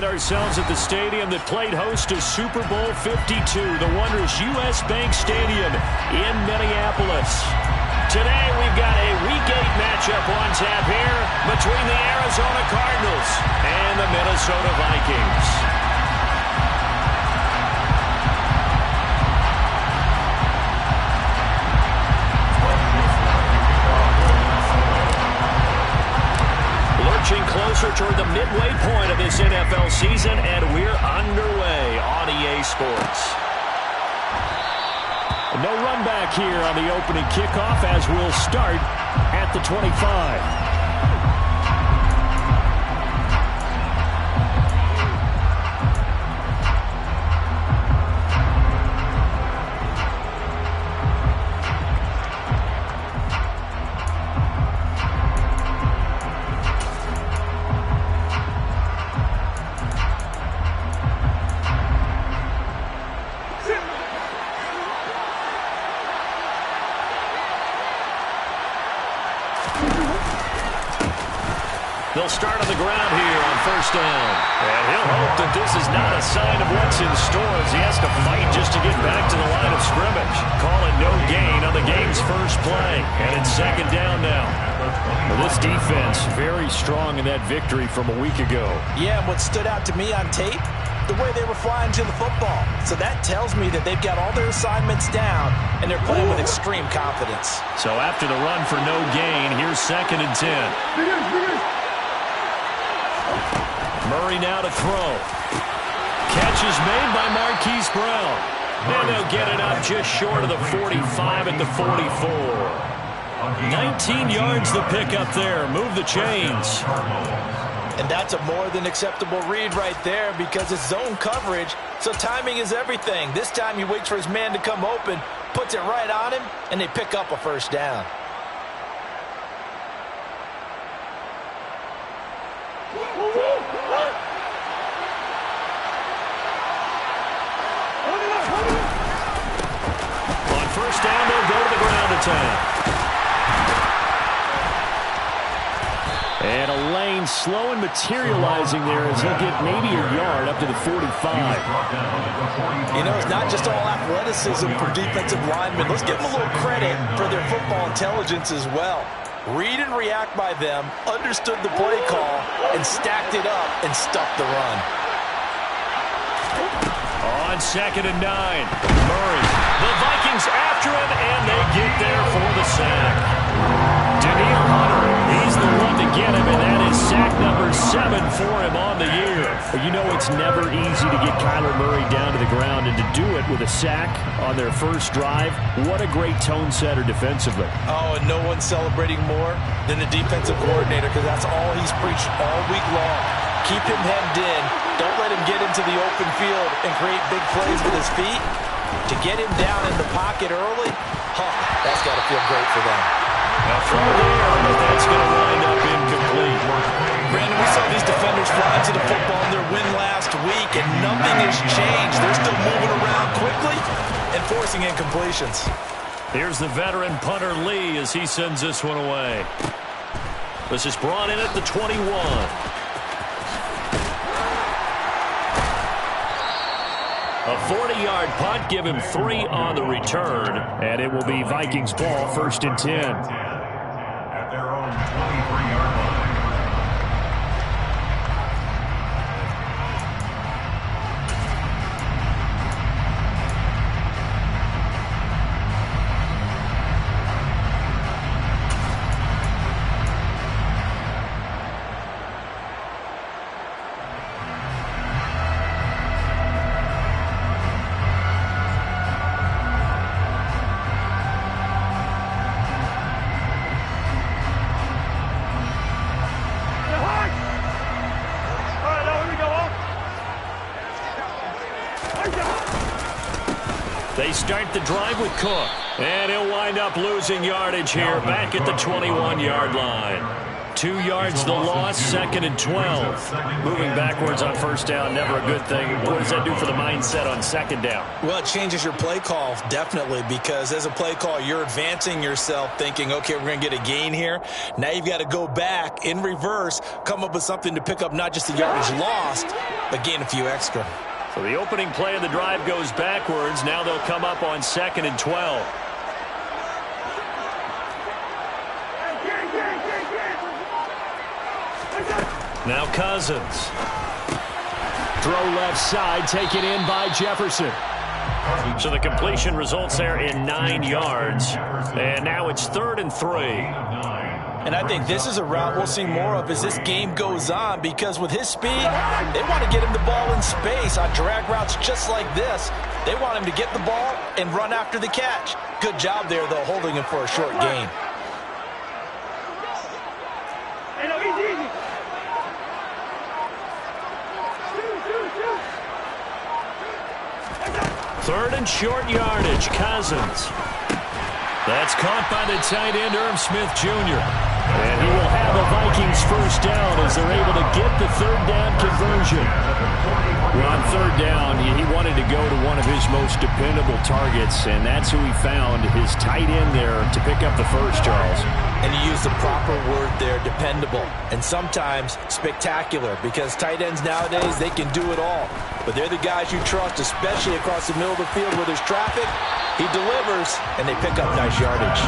find ourselves at the stadium that played host to Super Bowl 52, the wondrous U.S. Bank Stadium in Minneapolis. Today we've got a Week 8 matchup on tap here between the Arizona Cardinals and the Minnesota Vikings. Closer toward the midway point of this NFL season, and we're underway on EA Sports. No run back here on the opening kickoff as we'll start at the 25. They'll start on the ground here on first down. And he'll hope that this is not a sign of what's in store as he has to fight just to get back to the line of scrimmage. Calling no gain on the game's first play. And it's second down now. Well, this defense very strong in that victory from a week ago. Yeah, what stood out to me on tape, the way they were flying to the football. So that tells me that they've got all their assignments down, and they're playing with extreme confidence. So after the run for no gain, here's 2nd and 10. Murray now to throw. Catch is made by Marquise Brown. And they'll get it up just short of the 45 at the 44. 19 yards the pick up there. Move the chains. And that's a more than acceptable read right there because it's zone coverage, so timing is everything. This time he waits for his man to come open, puts it right on him, and they pick up a first down. On first down, they'll go to the ground attack. And a lane slow and materializing there as he'll get maybe a yard up to the 45. You know, it's not just all athleticism for defensive linemen. Let's give them a little credit for their football intelligence as well. Read and react by them, understood the play call, and stacked it up and stuffed the run. On 2nd and 9, Murray. The Vikings after him, and they get there for the sack. Daniil Hunter, he's the one to get him, and that is sack number 7 for him on the year. But you know it's never easy to get Kyler Murray down to the ground, and to do it with a sack on their first drive, what a great tone setter defensively. Oh, and no one's celebrating more than the defensive coordinator because that's all he's preached all week long. Keep him hemmed in. Don't let him get into the open field and create big plays with his feet. To get him down in the pocket early, that's got to feel great for them. Now throw there, but that's going to wind up incomplete. Brandon, we saw these defenders fly to the football in their win last week, and nothing has changed. They're still moving around quickly and forcing incompletions. Here's the veteran punter Lee as he sends this one away. This is brought in at the 21. A 40-yard punt, give him 3 on the return, and it will be Vikings ball, 1st and 10. At their own 23-yard line. They start the drive with Cook. And he'll wind up losing yardage here back at the 21-yard line. 2 yards the loss, 2nd and 12. Moving backwards on first down, never a good thing. What does that do for the mindset on second down? Well, it changes your play call, definitely, because as a play call, you're advancing yourself thinking, okay, we're going to get a gain here. Now you've got to go back in reverse, come up with something to pick up not just the yardage lost, but gain a few extra. So the opening play of the drive goes backwards. Now they'll come up on 2nd and 12. Now Cousins. Throw left side, taken in by Jefferson. So the completion results there in 9 yards. And now it's 3rd and 3. And I think this is a route we'll see more of as this game goes on, because with his speed, they want to get him the ball in space on drag routes just like this. They want him to get the ball and run after the catch. Good job there, though, holding him for a short gain. Third and short yardage, Cousins. That's caught by the tight end, Irv Smith Jr. And he will have a Vikings first down as they're able to get the 3rd down conversion. Well, on 3rd down, he wanted to go to one of his most dependable targets, and that's who he found, his tight end there, to pick up the first, Charles. And you use the proper word there, dependable, and sometimes spectacular, because tight ends nowadays, they can do it all. But they're the guys you trust, especially across the middle of the field where there's traffic. He delivers, and they pick up nice yardage.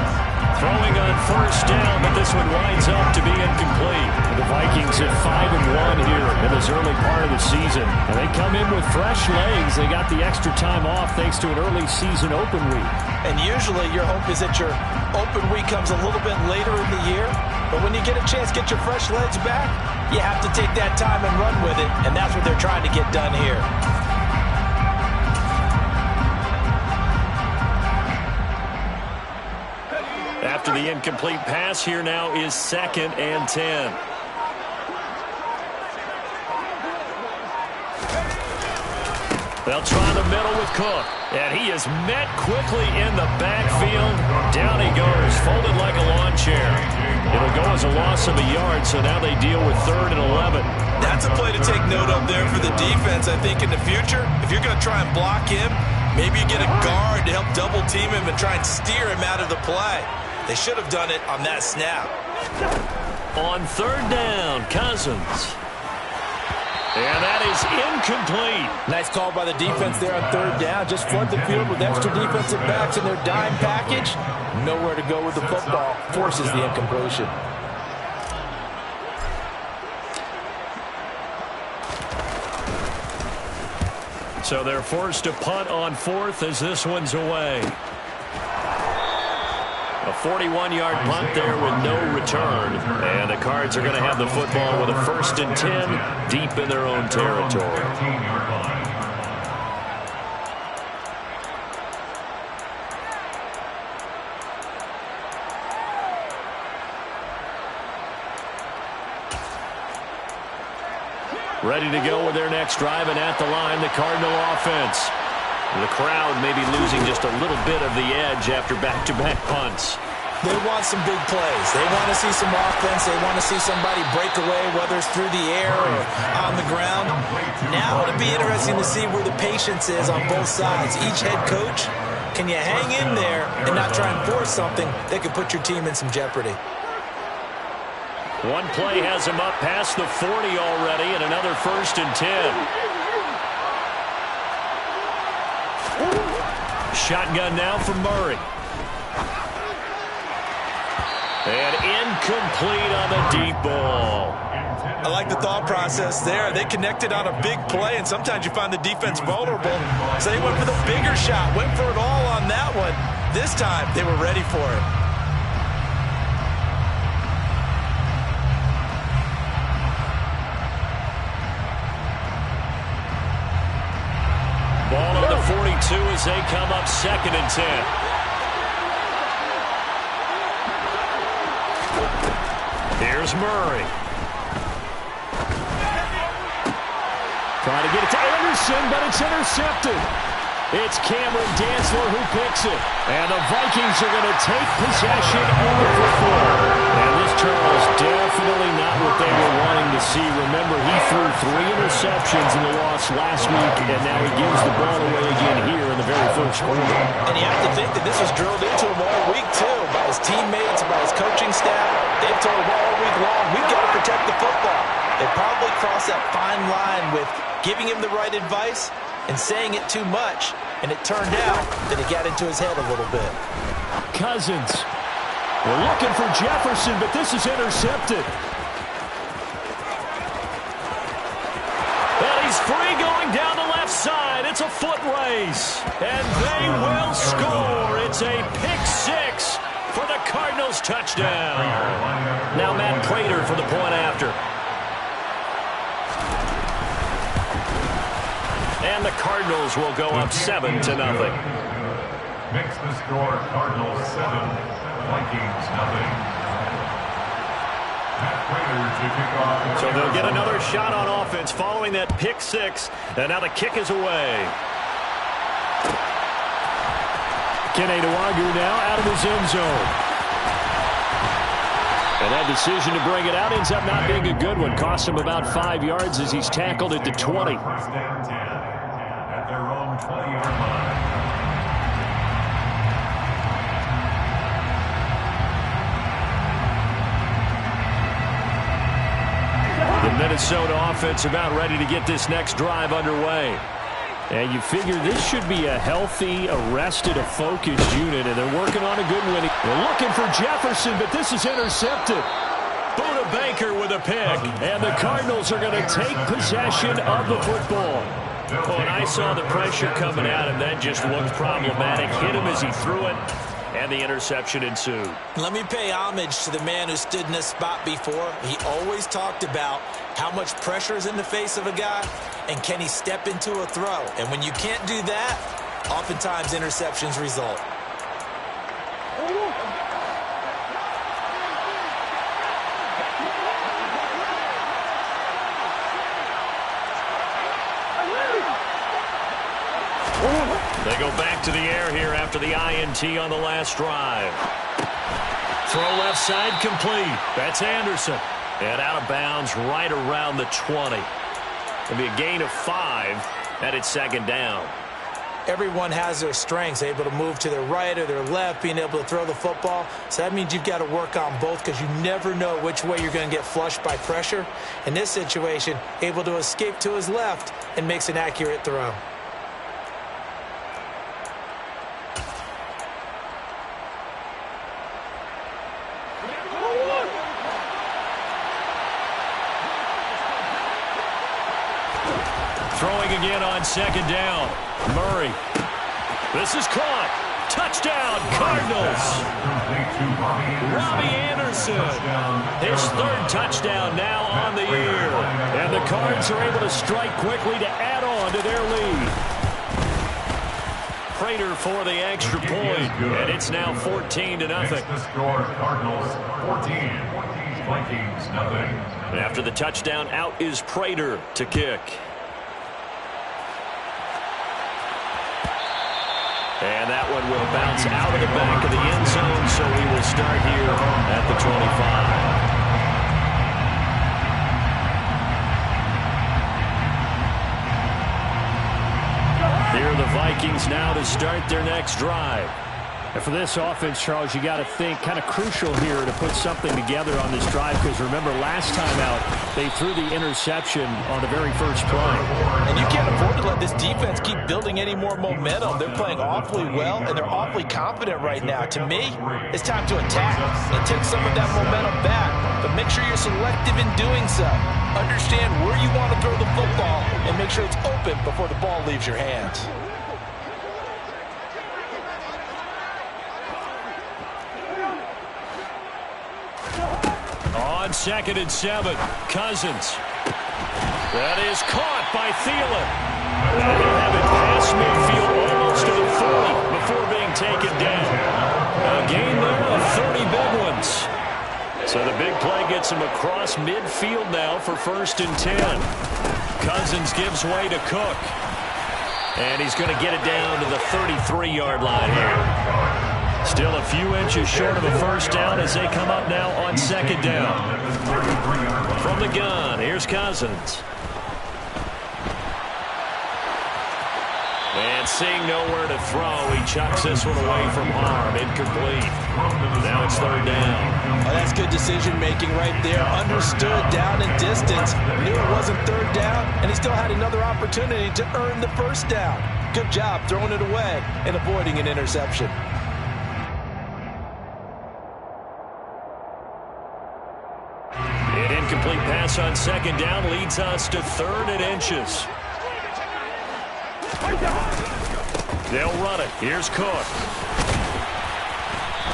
Throwing on first down, but this one winds up to be incomplete. The Vikings at 5-1 here in this early part of the season. And they come in with fresh legs. They got the extra time off thanks to an early season open week. And usually your hope is that your open week comes a little bit later in the year. But when you get a chance to get your fresh legs back, you have to take that time and run with it. And that's what they're trying to get done here. After the incomplete pass, here now is 2nd and 10. They'll try the middle with Cook. And he is met quickly in the backfield. Down he goes, folded like a lawn chair. It'll go as a loss of a yard, so now they deal with 3rd and 11. That's a play to take note of there for the defense, I think, in the future. If you're going to try and block him, maybe you get a guard to help double team him and try and steer him out of the play. They should have done it on that snap. On 3rd down, Cousins. And that is incomplete. Nice call by the defense there on 3rd down. Just flood the field with extra defensive backs in their dime package. Nowhere to go with the football. Forces the incompletion. So they're forced to punt on 4th as this one's away. A 41-yard punt there with no return. And the Cards are going to have the football with a 1st and 10 deep in their own territory. Ready to go with their next drive, and at the line, the Cardinal offense. The crowd may be losing just a little bit of the edge after back-to-back punts. They want some big plays. They want to see some offense. They want to see somebody break away, whether it's through the air or on the ground. Now it'll be interesting to see where the patience is on both sides. Each head coach, can you hang in there and not try and force something that could put your team in some jeopardy? One play has him up past the 40 already, and another 1st and 10. Shotgun now for Murray. And incomplete on the deep ball. I like the thought process there. They connected on a big play, and sometimes you find the defense vulnerable. So they went for the bigger shot, went for it all on that one. This time, they were ready for it. Ball on the 42 as they come up 2nd and 10. Here's Murray. Trying to get it to Anderson, but it's intercepted. It's Cameron Dantzler who picks it. And the Vikings are going to take possession of the football. And this, Charles, definitely not what they were wanting to see. Remember, he threw 3 interceptions in the loss last week, and now he gives the ball away again here in the very first quarter. And you have to think that this was drilled into him all week, too, by his teammates, by his coaching staff. They've told him all week long, we've got to protect the football. They probably crossed that fine line with giving him the right advice and saying it too much, and it turned out that it got into his head a little bit. Cousins. We're looking for Jefferson, but this is intercepted. And he's free going down the left side. It's a foot race. And they will score. It's a pick-6 for the Cardinals touchdown. Now Matt Prater for the point after. And the Cardinals will go up 7-0. Makes the score Cardinals 7, Vikings 0. So they'll get another shot on offense following that pick-6. And now the kick is away. Kenny Nwagu now out of his end zone. And that decision to bring it out ends up not being a good one. Cost him about 5 yards as he's tackled at the 20. First down 10 at their own 20-yard line. The Minnesota offense about ready to get this next drive underway. And you figure this should be a healthy, arrested, a focused unit, and they're working on a good winning. They're looking for Jefferson, but this is intercepted. Buda Baker with a pick, and the Cardinals are going to take possession of the football. Oh, and I saw the pressure coming at him. That just looked problematic. Hit him as he threw it, and the interception ensued. Let me pay homage to the man who stood in this spot before. He always talked about how much pressure is in the face of a guy, and can he step into a throw. And when you can't do that, oftentimes interceptions result. They go back to the air here after the INT on the last drive. Throw left side complete. That's Anderson. And out of bounds right around the 20. It'll be a gain of 5, and it's second down. Everyone has their strengths, able to move to their right or their left, being able to throw the football. So that means you've got to work on both because you never know which way you're going to get flushed by pressure. In this situation, able to escape to his left and makes an accurate throw. Throwing again on second down. Murray. This is caught. Touchdown, Cardinals. Robbie Anderson. His third touchdown now on the year. And the Cards are able to strike quickly to add on to their lead. Prater for the extra point. And it's now 14-0. The score Cardinals 14, Vikings 0. After the touchdown, out is Prater to kick. And that one will bounce out of the back of the end zone, so we will start here at the 25. Here are the Vikings now to start their next drive. And for this offense, Charles, you got to think kind of crucial here to put something together on this drive, because remember last time out they threw the interception on the very first play. And you can't afford to let this defense keep building any more momentum. They're playing awfully well, and they're awfully confident right now. To me, it's time to attack and take some of that momentum back, but make sure you're selective in doing so. Understand where you want to throw the football and make sure it's open before the ball leaves your hands. On 2nd and 7, Cousins. That is caught by Thielen. And he'll have it past midfield almost to the 40 before being taken down. A gain there of 30 big ones. So the big play gets him across midfield now for 1st and 10. Cousins gives way to Cook. And he's going to get it down to the 33-yard line here. Still a few inches short of a first down as they come up now on 2nd down. From the gun, here's Cousins. And And seeing nowhere to throw, he chucks this one away from harm. Incomplete. Now it's third down. Oh, that's good decision-making right there. Understood down and distance. Knew it wasn't third down, and he still had another opportunity to earn the first down. Good job throwing it away and avoiding an interception. An incomplete pass on second down leads us to third and inches. They'll run it. Here's Cook.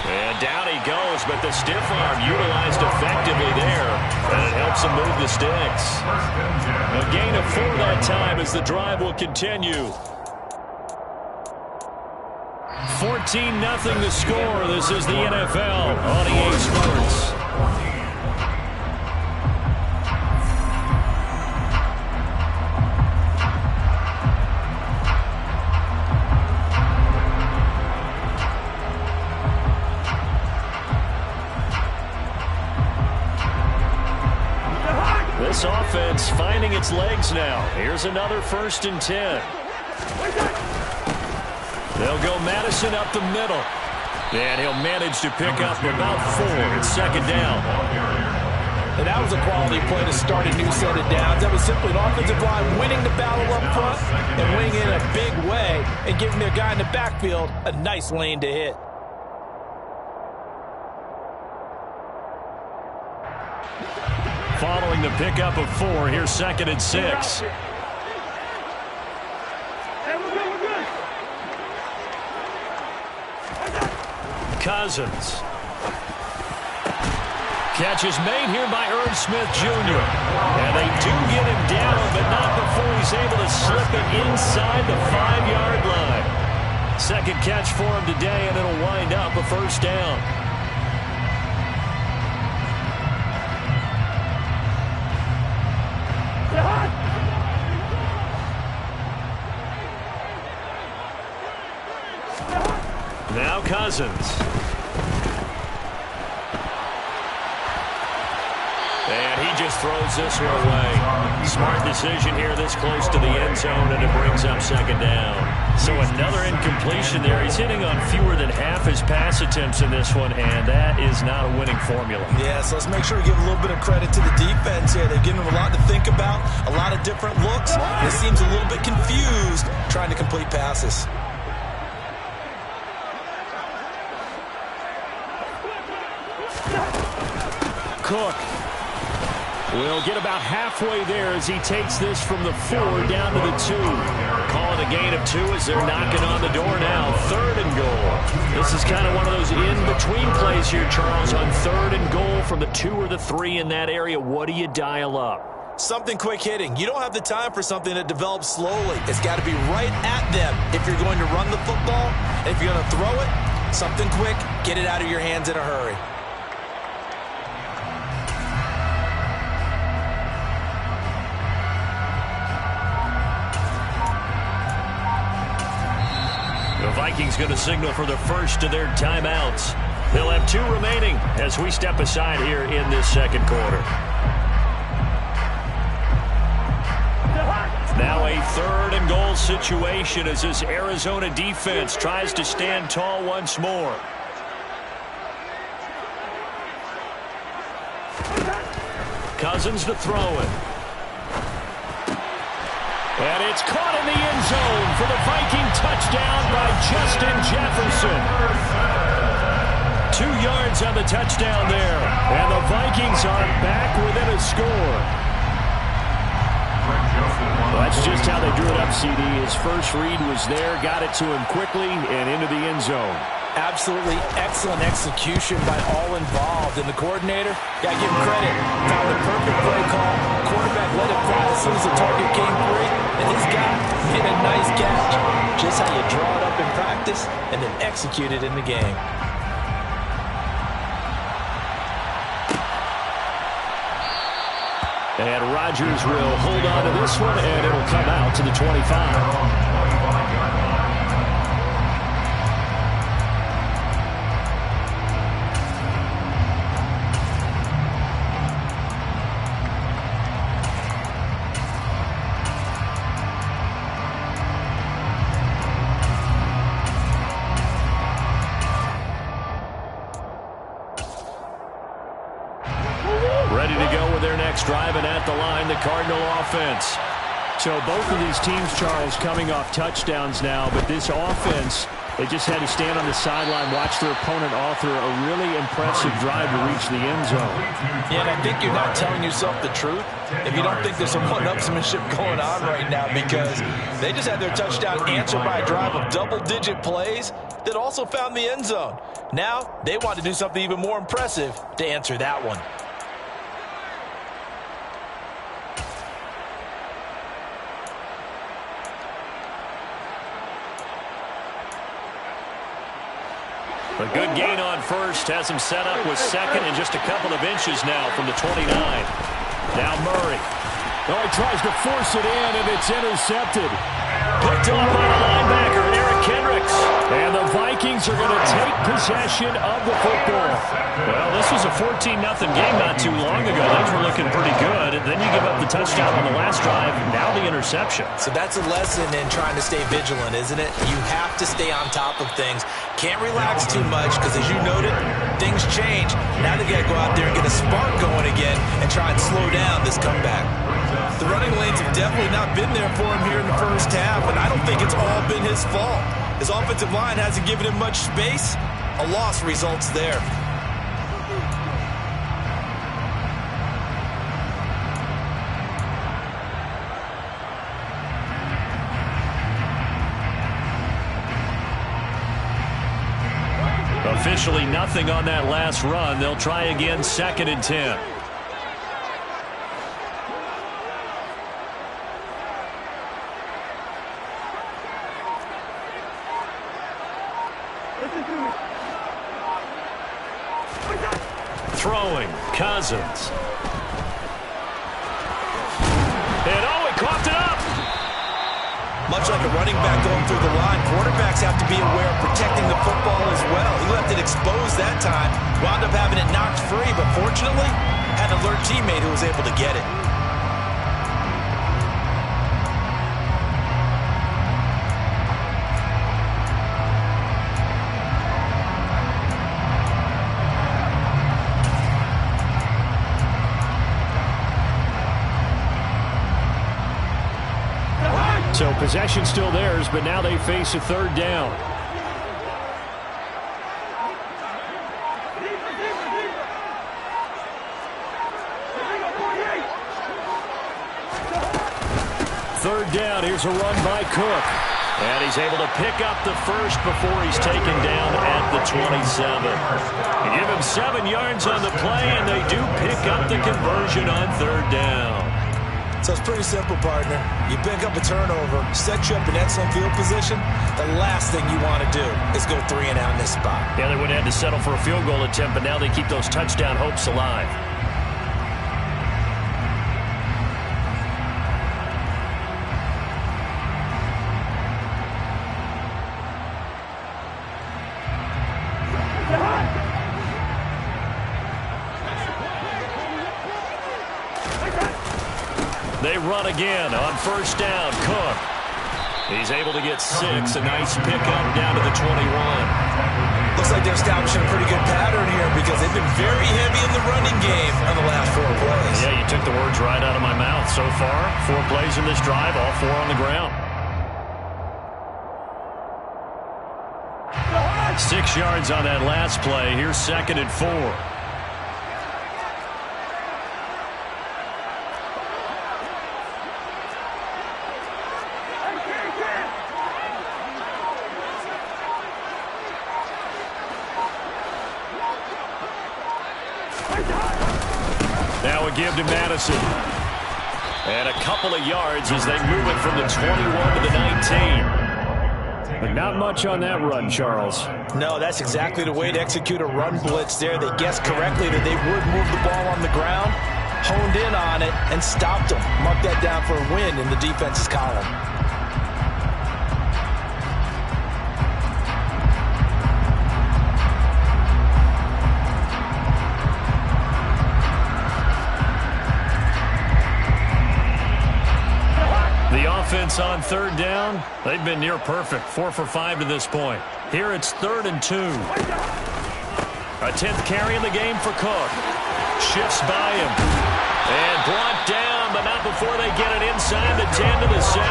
And down he goes, but the stiff arm utilized effectively there, and it helps him move the sticks. A gain of 4 that time as the drive will continue. 14-0 the score. This is the NFL on EA Sports. This offense finding its legs now. Here's another 1st and 10. They'll go Madison up the middle. And he'll manage to pick up about 4. It's second down. And that was a quality play to start a new set of downs. That was simply an offensive line winning the battle up front and winning in a big way and giving their guy in the backfield a nice lane to hit. Following the pickup of 4, here's 2nd and 6. Cousins. Catch is made here by Irv Smith Jr. And they do get him down, but not before he's able to slip it inside the 5-yard line. Second catch for him today, and it'll wind up a first down. Now Cousins. And he just throws this one away. Smart decision here this close to the end zone, and it brings up second down. So another incompletion there. He's hitting on fewer than half his pass attempts in this one, and that is not a winning formula. Yeah, so let's make sure we give a little bit of credit to the defense here. They've given him a lot to think about, a lot of different looks. He seems a little bit confused trying to complete passes. Cook will get about halfway there as he takes this from the 4 down to the 2. Calling a gain of 2 as they're knocking on the door now. 3rd and goal. This is kind of one of those in-between plays here, Charles, on 3rd and goal from the 2 or the 3 in that area. What do you dial up? Something quick hitting. You don't have the time for something that develops slowly. It's got to be right at them if you're going to run the football. And if you're going to throw it, something quick, get it out of your hands in a hurry. The Vikings going to signal for the first of their timeouts. They'll have 2 remaining as we step aside here in this second quarter. Now a 3rd and goal situation as this Arizona defense tries to stand tall once more. Cousins to throw it. And it's caught in the end zone for the Viking touchdown by Justin Jefferson. 2 yards on the touchdown there. And the Vikings are back within a score. Well, that's just how they drew it up, CD. His first read was there, got it to him quickly, and into the end zone. Absolutely excellent execution by all involved. And the coordinator, got to give him credit, found the perfect play call. Quarterback let it fly as soon as the target came free. And his guy hit a nice catch. Just how you draw it up in practice and then execute it in the game. And Rodgers will hold on to this one, and it'll come out to the 25. the line, the Cardinal offense. So both of these teams, Charles, coming off touchdowns now, but this offense, they just had to stand on the sideline, watch their opponent author a really impressive drive to reach the end zone. Yeah, and I think you're not telling yourself the truth if you don't think there's some one-upsmanship going on right now, because they just had their touchdown answered by a drive of double-digit plays that also found the end zone. Now they want to do something even more impressive to answer that one. A good gain on first has him set up with second and just a couple of inches now from the 29. Now Murray. Oh, he tries to force it in, and it's intercepted. Picked off by the linebacker, Eric Kendricks. And the Vikings are going to take possession of the football. Well, this was a 14-0 game not too long ago. Things were looking pretty good. And then you give up the touchdown on the last drive, now the interception. So that's a lesson in trying to stay vigilant, isn't it? You have to stay on top of things. Can't relax too much because, as you noted, things change. Now they got to go out there and get a spark going again and try and slow down this comeback. The running lanes have definitely not been there for him here in the first half, and I don't think it's all been his fault. His offensive line hasn't given him much space. A loss results there. Officially nothing on that last run. They'll try again, 2nd and 10. Throwing, Cousins. And he coughed it up. Much like a running back going through the line, quarterbacks have to be aware of protecting the football as well. He left it exposed that time, wound up having it knocked free, but fortunately, had an alert teammate who was able to get it. So possession still theirs, but now they face a 3rd down. Third down, here's a run by Cook. And he's able to pick up the first before he's taken down at the 27. They give him 7 yards on the play, and they do pick up the conversion on 3rd down. So it's pretty simple, partner. You pick up a turnover, set you up in excellent field position. The last thing you want to do is go 3 and out in this spot. Yeah, they would have had to settle for a field goal attempt, but now they keep those touchdown hopes alive. They run again on 1st down. Cook. He's able to get 6. A nice pickup down to the 21. Looks like they're establishing a pretty good pattern here because they've been very heavy in the running game on the last 4 plays. Yeah, you took the words right out of my mouth. So far, 4 plays in this drive, all 4 on the ground. 6 yards on that last play. Here's 2nd and 4. Now a give to Madison. And a couple of yards as they move it from the 21 to the 19. But not much on that run, Charles. No, that's exactly the way to execute a run blitz there. They guessed correctly that they would move the ball on the ground, honed in on it, and stopped them. Mark that down for a win in the defense's column. Offense on 3rd down. They've been near perfect. 4 for 5 to this point. Here it's 3rd and 2. A 10th carry in the game for Cook. Shifts by him. And brought down up before they get it inside the 10 to the 7.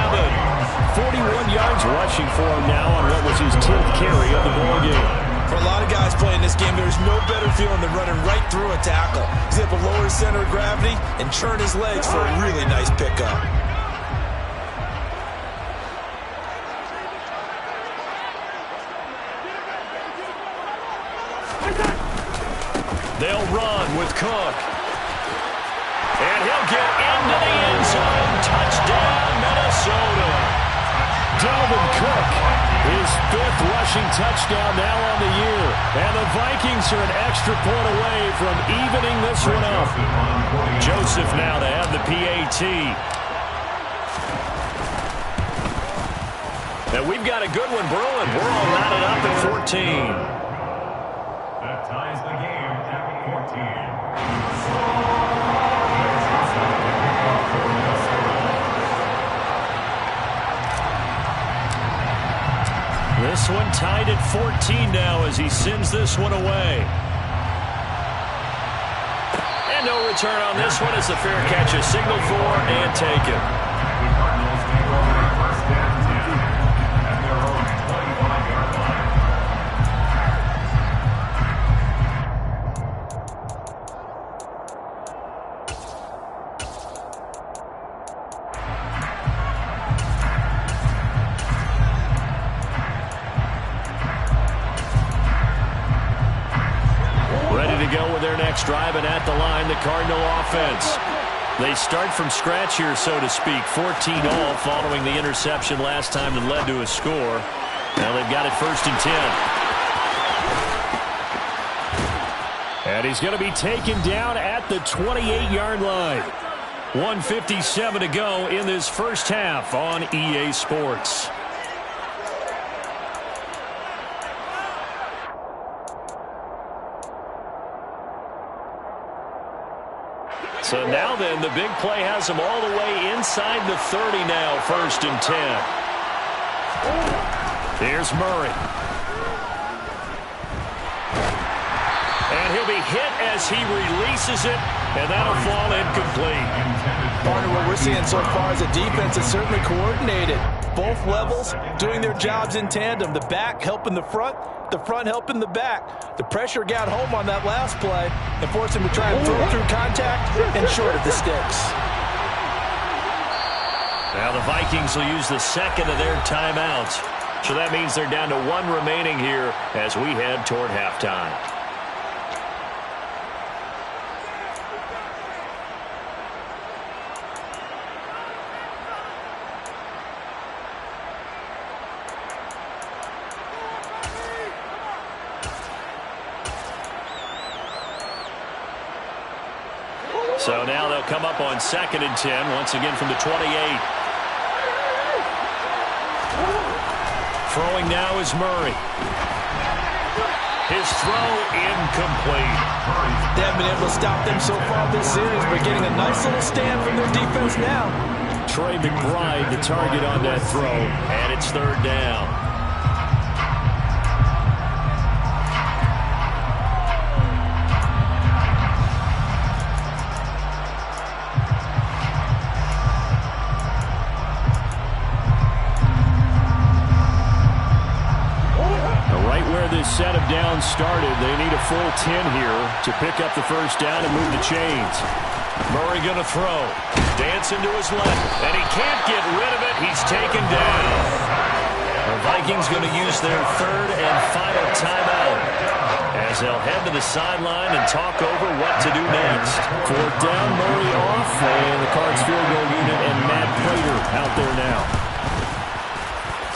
41 yards rushing for him now on what was his 10th carry of the ball game. For a lot of guys playing this game, there's no better feeling than running right through a tackle. He's able to lower his center of gravity and churn his legs for a really nice pickup. They'll run with Cook. And he'll get into the end zone. Touchdown, Minnesota. Dalvin Cook, his 5th rushing touchdown now on the year. And the Vikings are an extra point away from evening this one up. Joseph now to have the PAT. And we've got a good one brewing. We're all knotted up at 14. That ties the game at 14. This one tied at 14 now as he sends this one away. And no return on this one as the fair catch is signaled for and taken. The Cardinals take over their first down 10 at their own 25-yard line. Go with their next drive, and at the line, the Cardinal offense. They start from scratch here, so to speak. 14 all following the interception last time that led to a score. Now they've got it 1st and 10. And he's going to be taken down at the 28-yard line. 1:57 to go in this first half on EA Sports. So now then, the big play has him all the way inside the 30 now, 1st and 10. Here's Murray. And he'll be hit as he releases it, and that'll fall incomplete. Partner, what we're seeing so far is the defense is certainly coordinated. Both levels doing their jobs in tandem. The back helping the front helping the back. The pressure got home on that last play and forced him to try and throw through contact and short of the sticks. Now the Vikings will use the second of their timeouts. So that means they're down to 1 remaining here as we head toward halftime. So now they'll come up on 2nd and 10, once again from the 28. Throwing now is Murray. His throw incomplete. They haven't been able to stop them so far this series, but getting a nice little stand from their defense now. Trey McBride, the target on that throw. And it's 3rd down. This set of downs started. They need a full 10 here to pick up the 1st down and move the chains. Murray going to throw. Dancing to his left. And he can't get rid of it. He's taken down. The Vikings going to use their 3rd and final timeout as they'll head to the sideline and talk over what to do next. 4th down, Murray off, and the Cards field goal unit and Matt Prater out there now.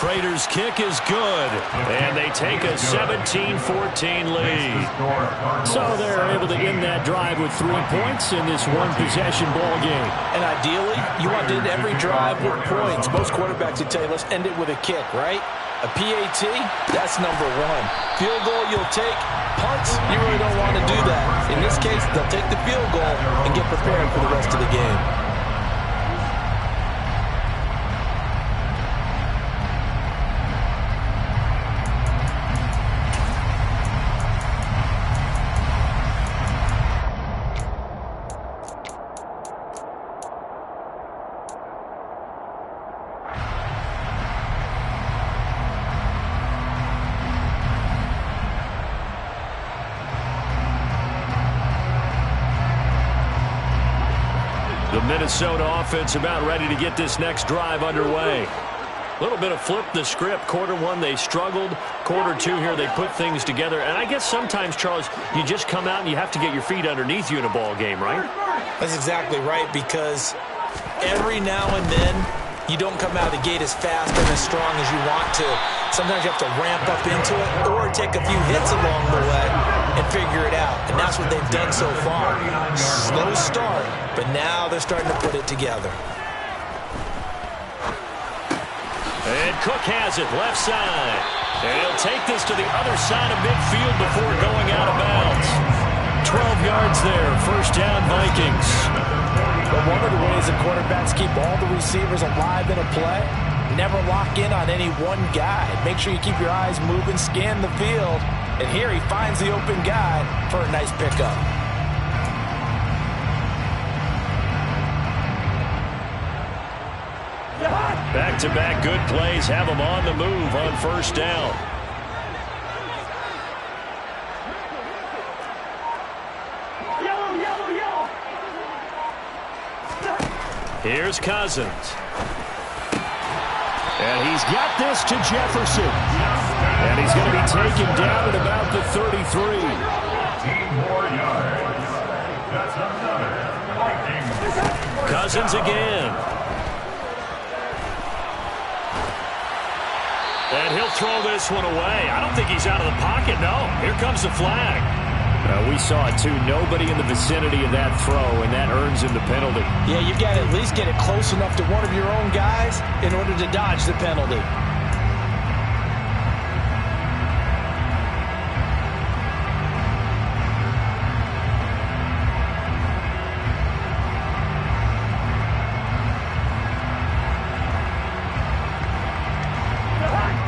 Prater's kick is good, and they take a 17-14 lead. So they're able to end that drive with 3 points in this one-possession ball game. And ideally, you want to end every drive with points. Most quarterbacks would tell you, let's end it with a kick, right? A PAT, that's number 1. Field goal, you'll take. Punts, you really don't want to do that. In this case, they'll take the field goal and get prepared for the rest of the game. Minnesota offense about ready to get this next drive underway. A little bit of flip the script. Quarter one, they struggled. Quarter two here, they put things together. And I guess sometimes, Charles, you just come out and you have to get your feet underneath you in a ball game, right? That's exactly right, because every now and then you don't come out of the gate as fast and as strong as you want to. Sometimes you have to ramp up into it or take a few hits along the way and figure it out. And that's what they've done so far. Slow start, but now they're starting to put it together. And Cook has it, left side. And he'll take this to the other side of midfield before going out of bounds. 12 yards there, first down Vikings. But one of the ways that quarterbacks keep all the receivers alive in a play, never lock in on any one guy. Make sure you keep your eyes moving, scan the field. And here he finds the open guy for a nice pickup. Back-to-back good plays have them on the move on first down. Here's Cousins. And he's got this to Jefferson. And he's going to be taken down at about the 33. 15 more yards. That's another Vikings. Cousins again. And he'll throw this one away. I don't think he's out of the pocket, no. Here comes the flag. We saw it, too. Nobody in the vicinity of that throw, and that earns him the penalty. Yeah, you've got to at least get it close enough to one of your own guys in order to dodge the penalty.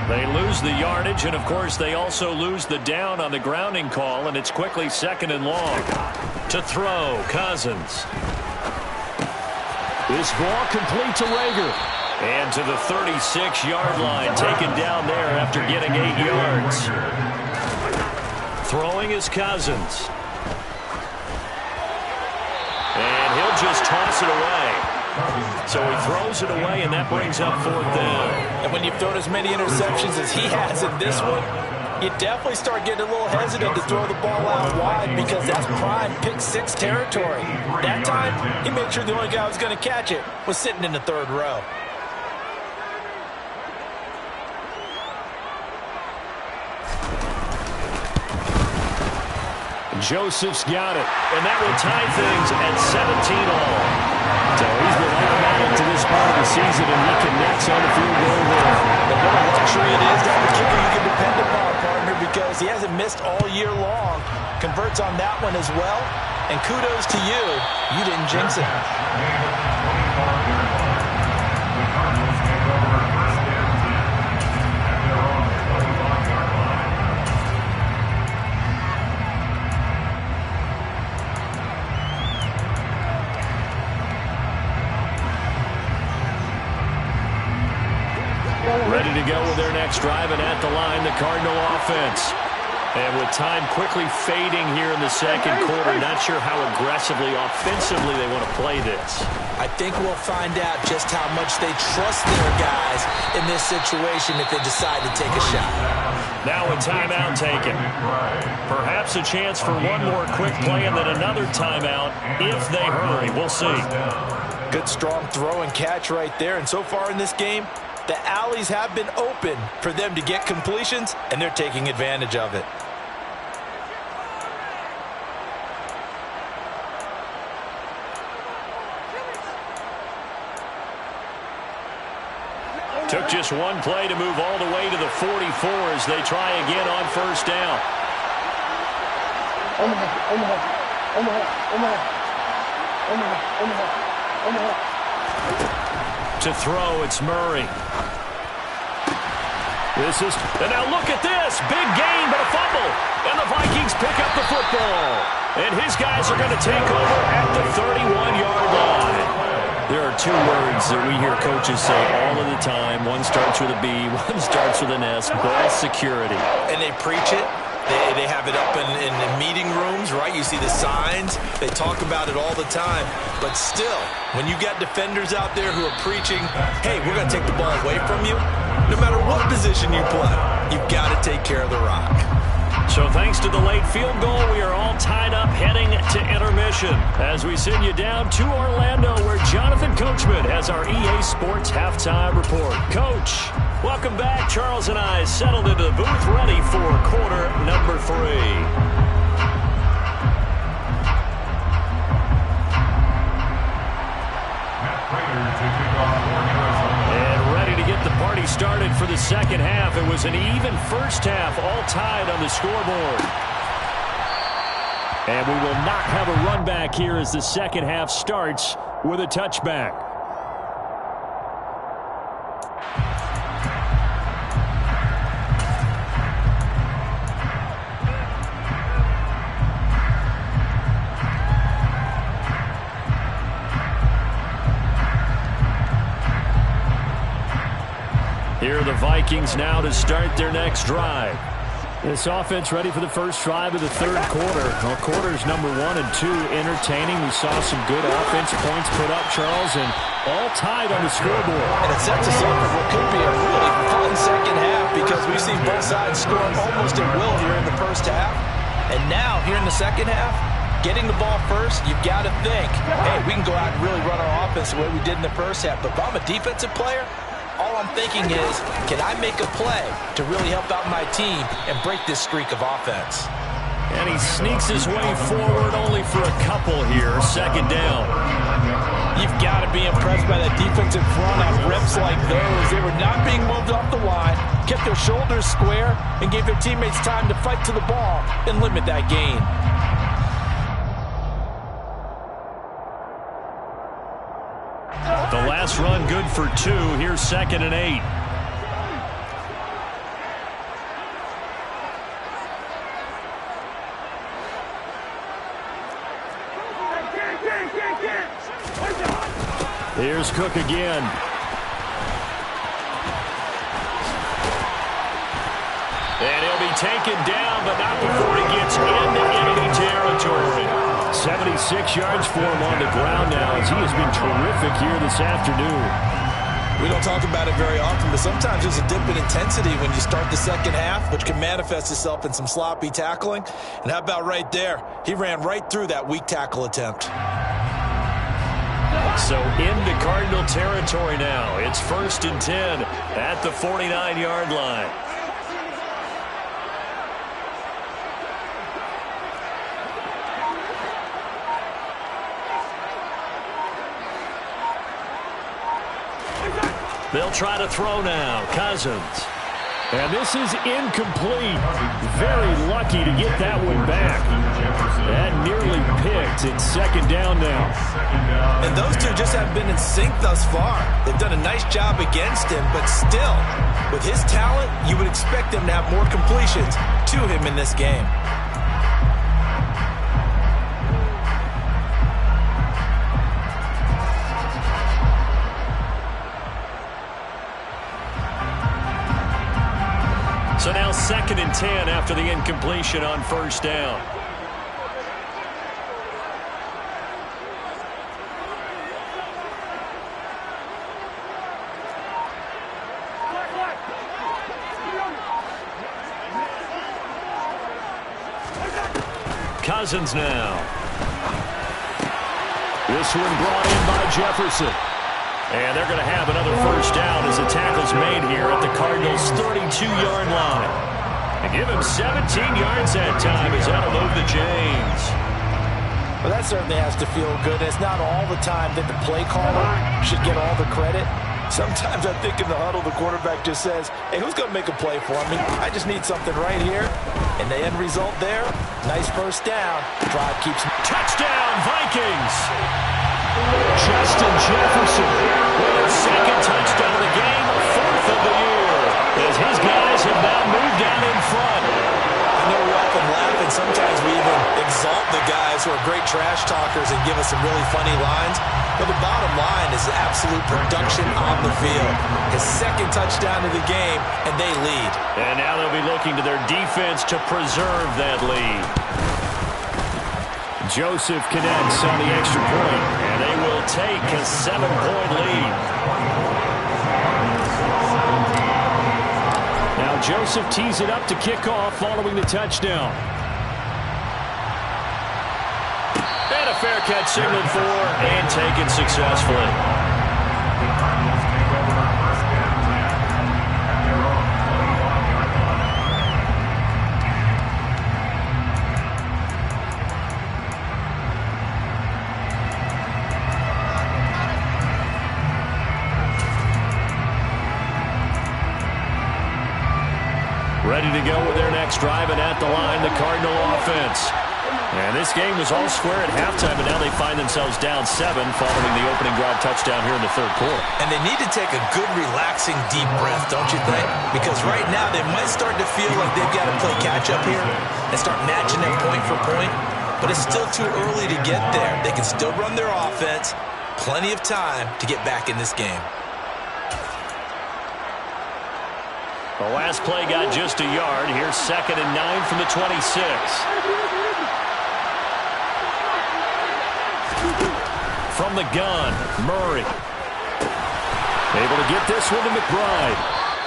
They lose the yardage, and, of course, they also lose the down on the grounding call, and it's quickly second and long. To throw, Cousins. This ball complete to Rager. And to the 36-yard line, taken down there after getting 8 yards. Throwing is Cousins. And he'll just toss it away. So he throws it away, and that brings up fourth down. And when you've thrown as many interceptions as he has in this one, you definitely start getting a little hesitant to throw the ball out wide because that's prime pick six territory. That time, he made sure the only guy who was going to catch it was sitting in the third row. Joseph's got it, and that will tie things at 17-all. So he's been automatic to this part of the season, and he connects on the field goal there. And what a luxury it is to have a kicker you can depend upon, partner, because he hasn't missed all year long. Converts on that one as well, and kudos to you. You didn't jinx it. The Cardinals take over first and 10 at their own 25-yard line. Ready to go with their next drive, and at the line, the Cardinal offense. And with time quickly fading here in the second quarter, not sure how aggressively, offensively they want to play this. I think we'll find out just how much they trust their guys in this situation if they decide to take a shot. Now a timeout taken. Perhaps a chance for one more quick play and then another timeout if they hurry. We'll see. Good strong throw and catch right there. And so far in this game, the alleys have been open for them to get completions, and they're taking advantage of it. Took just one play to move all the way to the 44 as they try again on first down. To throw, it's Murray. And now look at this. Big gain, but a fumble. And the Vikings pick up the football. And his guys are going to take over at the 31-yard line. There are two words that we hear coaches say all of the time. One starts with a B, one starts with an S. Ball security. And they preach it, They have it up in meeting rooms, right? You see the signs. They talk about it all the time. But still, when you got defenders out there who are preaching, hey, we're going to take the ball away from you, no matter what position you play, you've got to take care of the rock. So thanks to the late field goal, we are all tied up heading to intermission as we send you down to Orlando where Jonathan Coachman has our EA Sports Halftime Report. Coach, welcome back. Charles and I settled into the booth ready for quarter number 3. The party started for the second half. It was an even first half, all tied on the scoreboard. And we will not have a run back here as the second half starts with a touchback. Here are the Vikings now to start their next drive. This offense ready for the first drive of the third quarter. Well, quarters number 1 and 2 entertaining. We saw some good offense points put up, Charles, and all tied on the scoreboard. And it sets us up for what could be a really fun second half because we've seen both sides score almost at will here in the first half. And now, here in the second half, getting the ball first, you've got to think, hey, we can go out and really run our offense the way we did in the first half. But if I'm a defensive player, all I'm thinking is, can I make a play to really help out my team and break this streak of offense? And he sneaks his way forward only for a couple here. Second down. You've got to be impressed by that defensive front on reps like those. They were not being moved off the line, kept their shoulders square, and gave their teammates time to fight to the ball and limit that gain. The last run good for 2. Here's 2nd and 8. Here's Cook again. And he'll be taken down, but not before he gets into enemy territory. 76 yards for him on the ground now as he has been terrific here this afternoon. We don't talk about it very often, but sometimes there's a dip in intensity when you start the second half, which can manifest itself in some sloppy tackling. And how about right there? He ran right through that weak tackle attempt. So into Cardinal territory now. It's 1st and 10 at the 49-yard line. They'll try to throw now. Cousins. And this is incomplete. Very lucky to get that one back. That nearly picked. It's 2nd down now. And those two just haven't been in sync thus far. They've done a nice job against him, but still, with his talent, you would expect him to have more completions to him in this game. So now 2nd and 10 after the incompletion on 1st down. Cousins now. This one brought in by Jefferson. And they're going to have another 1st down as the tackle's made here at the Cardinals' 32-yard line. And give him 17 yards that time as that'll move the chains. Well, that certainly has to feel good. It's not all the time that the play caller should get all the credit. Sometimes I think in the huddle, the quarterback just says, hey, who's going to make a play for me? I just need something right here. And the end result there, nice 1st down. Drive keeps... Touchdown, Vikings! Justin Jefferson with his 2nd touchdown of the game, 4th of the year, as his guys have now moved down in front. I know we often laugh, and sometimes we even exalt the guys who are great trash talkers and give us some really funny lines. But the bottom line is absolute production on the field. His second touchdown of the game, and they lead. And now they'll be looking to their defense to preserve that lead. Joseph connects on the extra point, and they will take a 7-point lead. Now Joseph tees it up to kick off following the touchdown. And a fair catch signaled for and taken successfully. The Cardinals take over first and 10 at their own 21-yard line. Ready to go with their next drive, and at the line, the Cardinal offense. And this game was all square at halftime, and now they find themselves down 7 following the opening drive touchdown here in the third quarter. And they need to take a good, relaxing, deep breath, don't you think? Because right now they might start to feel like they've got to play catch-up here and start matching them point for point. But it's still too early to get there. They can still run their offense. Plenty of time to get back in this game. The last play got just a yard. Here's 2nd and 9 from the 26. From the gun, Murray. Able to get this one to McBride.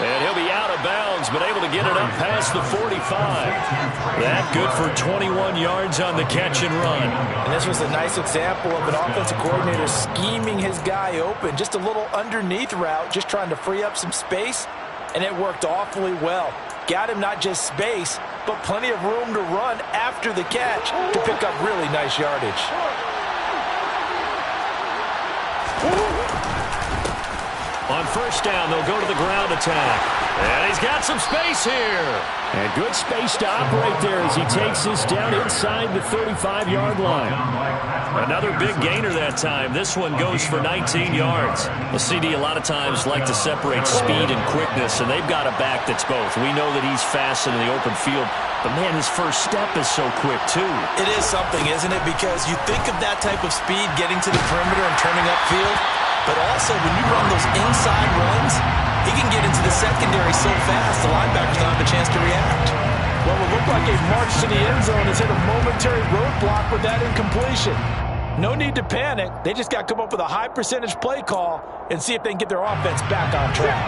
And he'll be out of bounds, but able to get it up past the 45. That good for 21 yards on the catch and run. And this was a nice example of an offensive coordinator scheming his guy open. Just a little underneath route, just trying to free up some space. And it worked awfully well. Got him not just space, but plenty of room to run after the catch to pick up really nice yardage. On first down, they'll go to the ground attack. And he's got some space here. And good space to operate there as he takes this down inside the 35-yard line. Another big gainer that time. This one goes for 19 yards. The CD a lot of times like to separate speed and quickness, and they've got a back that's both. We know that he's fast in the open field, but man, his first step is so quick too. It is something, isn't it? Because you think of that type of speed getting to the perimeter and turning upfield, but also when you run those inside runs, he can get into the secondary so fast the linebackers don't have a chance to react. Well, it looked like a march to the end zone has hit a momentary roadblock with that incompletion. No need to panic. They just got to come up with a high percentage play call and see if they can get their offense back on track.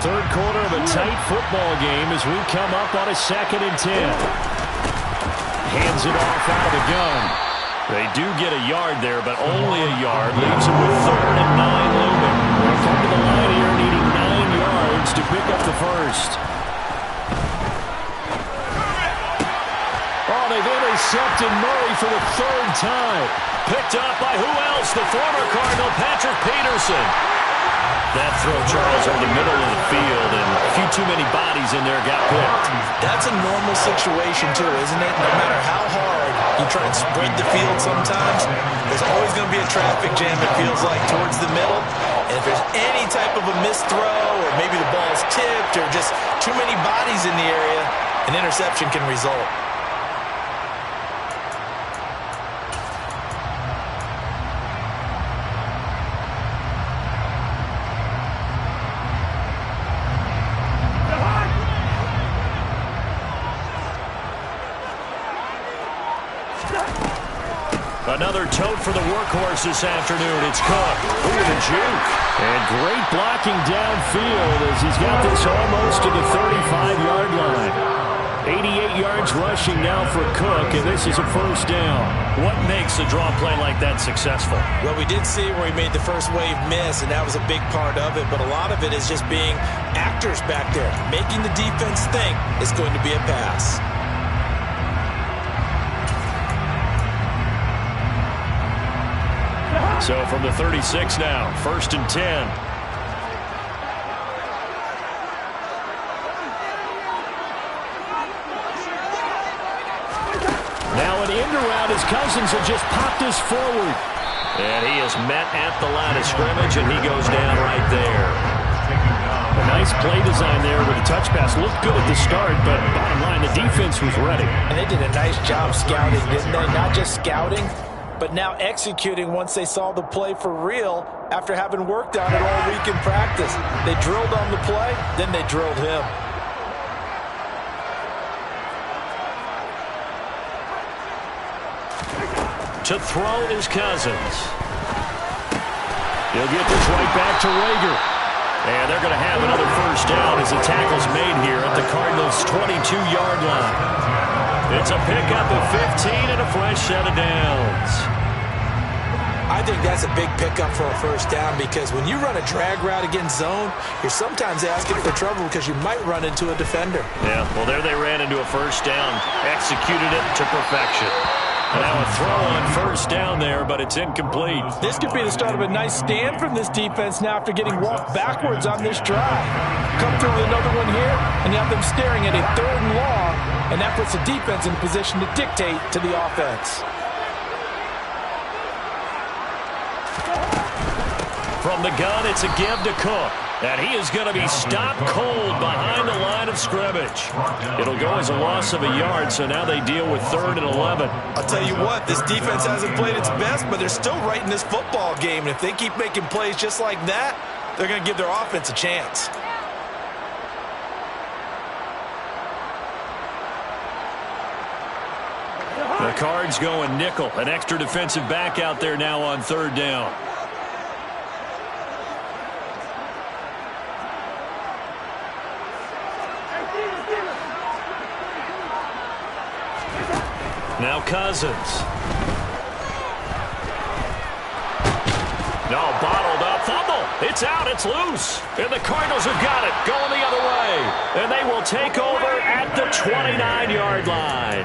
Third quarter of a tight football game as we come up on a 2nd and 10. Hands it off out of the gun. They do get a yard there, but only a yard. Leaves them with 3rd and 9 looming. They'll come to the line here needing 9 yards to pick up the first. Oh, they've intercepted Murray for the 3rd time. Picked up by who else? The former Cardinal, Patrick Peterson. That throw, Charles, over the middle of the field, and a few too many bodies in there got picked. That's a normal situation, too, isn't it? No matter how hard you try and spread the field sometimes, there's always going to be a traffic jam, it feels like, towards the middle. And if there's any type of a missed throw, or maybe the ball's tipped, or just too many bodies in the area, an interception can result. Another tote for the workhorse this afternoon. It's Cook. Ooh, the juke. And great blocking downfield as he's got this almost to the 35-yard line. 88 yards rushing now for Cook, and this is a first down. What makes a draw play like that successful? Well, we did see where he made the first wave miss, and that was a big part of it, but a lot of it is just being actors back there, making the defense think it's going to be a pass. So from the 36 now, 1st and 10. Now an end around as Cousins have just popped this forward. And he is met at the line of scrimmage, and he goes down right there. A nice play design there with a touch pass. Looked good at the start, but bottom line, the defense was ready. And they did a nice job scouting, didn't they? Not just scouting, but now executing once they saw the play for real after having worked on it all week in practice. They drilled on the play, then they drilled him. To throw is Cousins. He'll get this right back to Rager. And they're going to have another first down as the tackle's made here at the Cardinals' 22-yard line. It's a pickup of 15 and a fresh set of downs. I think that's a big pickup for a first down because when you run a drag route against zone, you're sometimes asking for trouble because you might run into a defender. Yeah, well, there they ran into a first down, executed it to perfection. And now a throw on first down there, but it's incomplete. This could be the start of a nice stand from this defense now after getting walked backwards on this drive. Come through with another one here, and you have them staring at a 3rd and long, and that puts the defense in position to dictate to the offense. From the gun, it's a give to Cook. And he is going to be stopped cold behind the line of scrimmage. It'll go as a loss of a yard, so now they deal with 3rd and 11. I'll tell you what, this defense hasn't played its best, but they're still right in this football game. And if they keep making plays just like that, they're going to give their offense a chance. The Cards going nickel. An extra defensive back out there now on 3rd down. Now Cousins. No, bottled up. Fumble. It's out. It's loose. And the Cardinals have got it. Going the other way. And they will take over at the 29-yard line.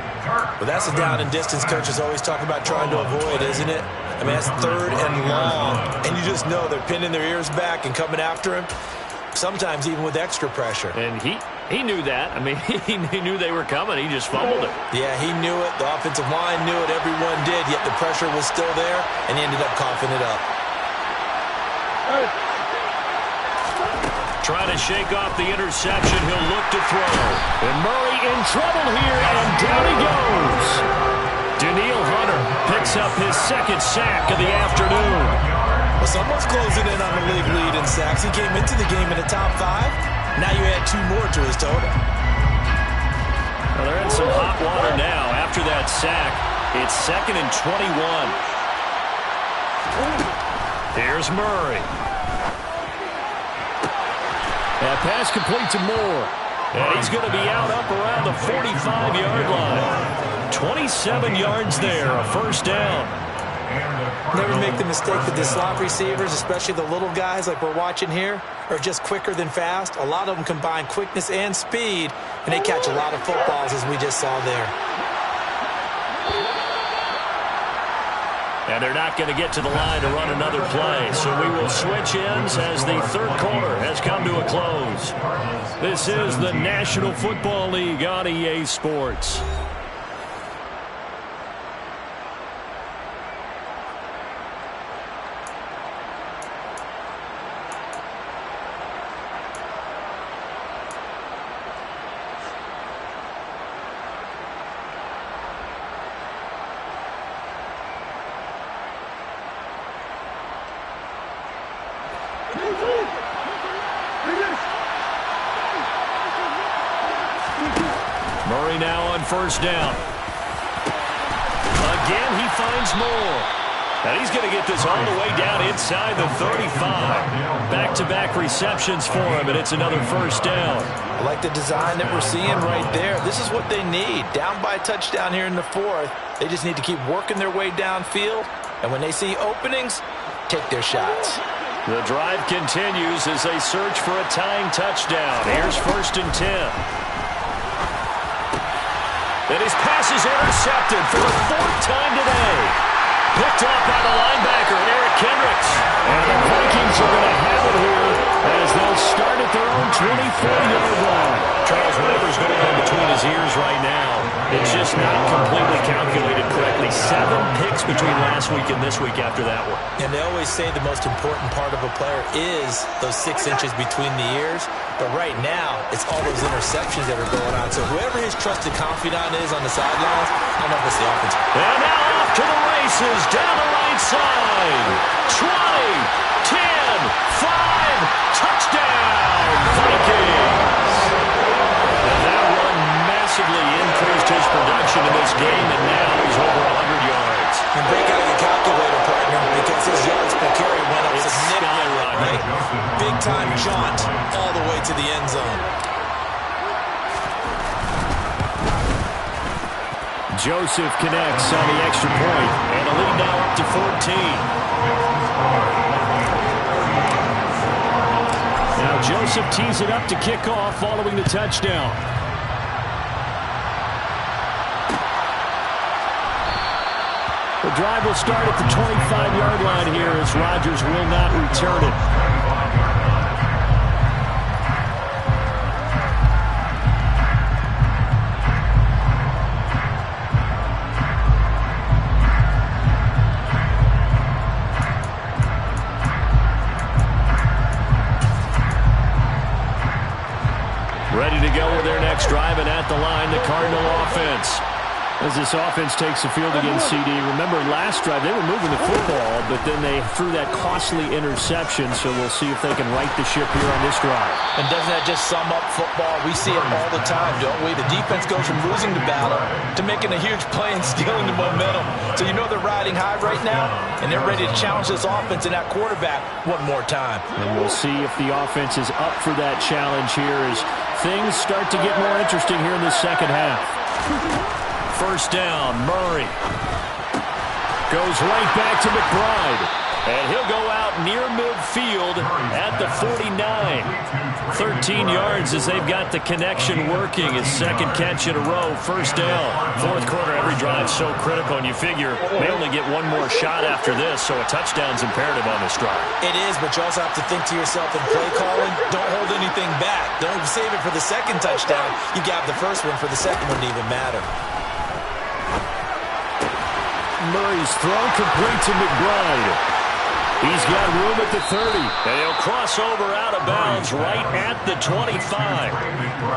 But that's a down and distance coaches always talk about trying to avoid, isn't it? I mean, that's 3rd and long. And you just know they're pinning their ears back and coming after him. Sometimes even with extra pressure. And he knew that. I mean, he knew they were coming. He just fumbled it. Yeah, he knew it. The offensive line knew it. Everyone did. Yet the pressure was still there, and he ended up coughing it up. Trying to shake off the interception. He'll look to throw. And Murray in trouble here, and down he goes. Daniil Hunter picks up his 2nd sack of the afternoon. Well, someone's closing in on the league lead in sacks. He came into the game in the top 5. Now you add 2 more to his total. Well, they're in some hot water now. After that sack, it's 2nd and 21. Here's Murray. That pass complete to Moore. And he's going to be out up around the 45-yard line. 27 yards there, a first down. Never make the mistake that the slot receivers, especially the little guys like we're watching here, are just quicker than fast. A lot of them combine quickness and speed, and they catch a lot of footballs, as we just saw there. And they're not going to get to the line to run another play. So we will switch ends as the 3rd quarter has come to a close. This is the National Football League on EA Sports. Murray now on first down. Again, he finds Moore. And he's going to get this all the way down inside the 35. Back-to-back receptions for him, and it's another first down. I like the design that we're seeing right there. This is what they need. Down by a touchdown here in the 4th. They just need to keep working their way downfield. And when they see openings, take their shots. The drive continues as they search for a tying touchdown. Here's 1st and 10. And his pass is intercepted for the 4th time today. Picked up by the linebacker, Eric Kendricks. And the Vikings are going to have it here as they'll start at their own 24-yard line. Charles, whatever's going on between his ears right now, It's just not completely calculated correctly. 7 picks between last week and this week after that one. And they always say the most important part of a player is those 6 inches between the ears. But right now, it's all those interceptions that are going on. So whoever his trusted confidant is on the sidelines, I know that's the offense. And now off to the races down the right side. 20, 10, 5, touchdown, Vikings. And that run massively increased his production in this game, and now he's over 100 yards. And break out your calculator, partner, because his yards per carry went up It's significantly. skyrocketing. Big-time jaunt all the way to the end zone. Joseph connects on the extra point, and a lead now up to 14. Now Joseph tees it up to kick off following the touchdown. The drive will start at the 25-yard line here as Rodgers will not return it. Ready to go with their next drive, and at the line, the Cardinal offense. As this offense takes the field against CD, remember last drive they were moving the football, but then they threw that costly interception, so we'll see if they can right the ship here on this drive. And doesn't that just sum up football? We see it all the time, don't we? The defense goes from losing the battle to making a huge play and stealing the momentum. So you know they're riding high right now, and they're ready to challenge this offense and that quarterback one more time. And we'll see if the offense is up for that challenge here as things start to get more interesting here in the second half. First down, Murray goes right back to McBride. And he'll go out near midfield at the 49. 13 yards as they've got the connection working. His second catch in a row, first down. Fourth quarter, every drive so critical, and you figure they only get one more shot after this, so a touchdown's imperative on this drive. It is, but you also have to think to yourself in play calling, don't hold anything back. Don't save it for the second touchdown. You got the first one for the second one to even matter. Murray's throw complete to McBride. He's got room at the 30. And he'll cross over out of bounds right at the 25.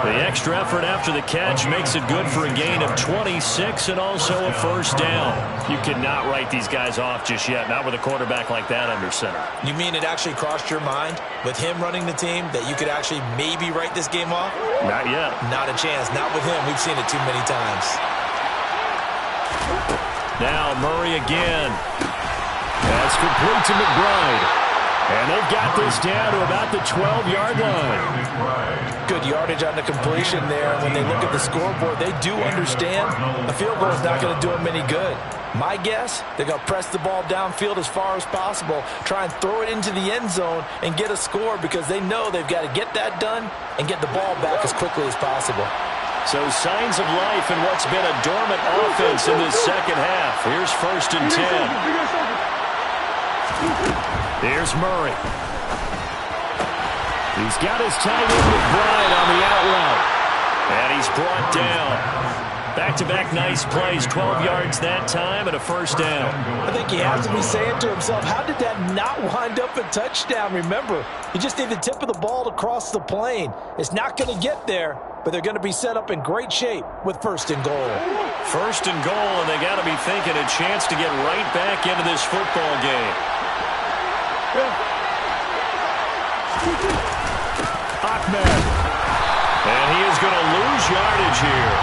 The extra effort after the catch makes it good for a gain of 26 and also a first down. You cannot write these guys off just yet, not with a quarterback like that under center. You mean it actually crossed your mind with him running the team that you could actually maybe write this game off? Not yet. Not a chance. Not with him. We've seen it too many times. Now Murray again. That's complete to McBride. And they've got this down to about the 12-yard line. Good yardage on the completion there. When they look at the scoreboard, they do understand a field goal is not going to do them any good. My guess, they're going to press the ball downfield as far as possible, try and throw it into the end zone and get a score because they know they've got to get that done and get the ball back as quickly as possible. So signs of life in what's been a dormant offense in this second half. Here's first and 10. Here's Murray. He's got his tight end McBride on the out route. And he's brought down. Back-to-back nice plays, 12 yards that time and a first down. I think he has to be saying to himself, how did that not wind up a touchdown? Remember, you just need the tip of the ball to cross the plane. It's not going to get there, but they're going to be set up in great shape with first and goal. First and goal, and they got to be thinking a chance to get right back into this football game. Ahmed. And he is going to lose yardage here.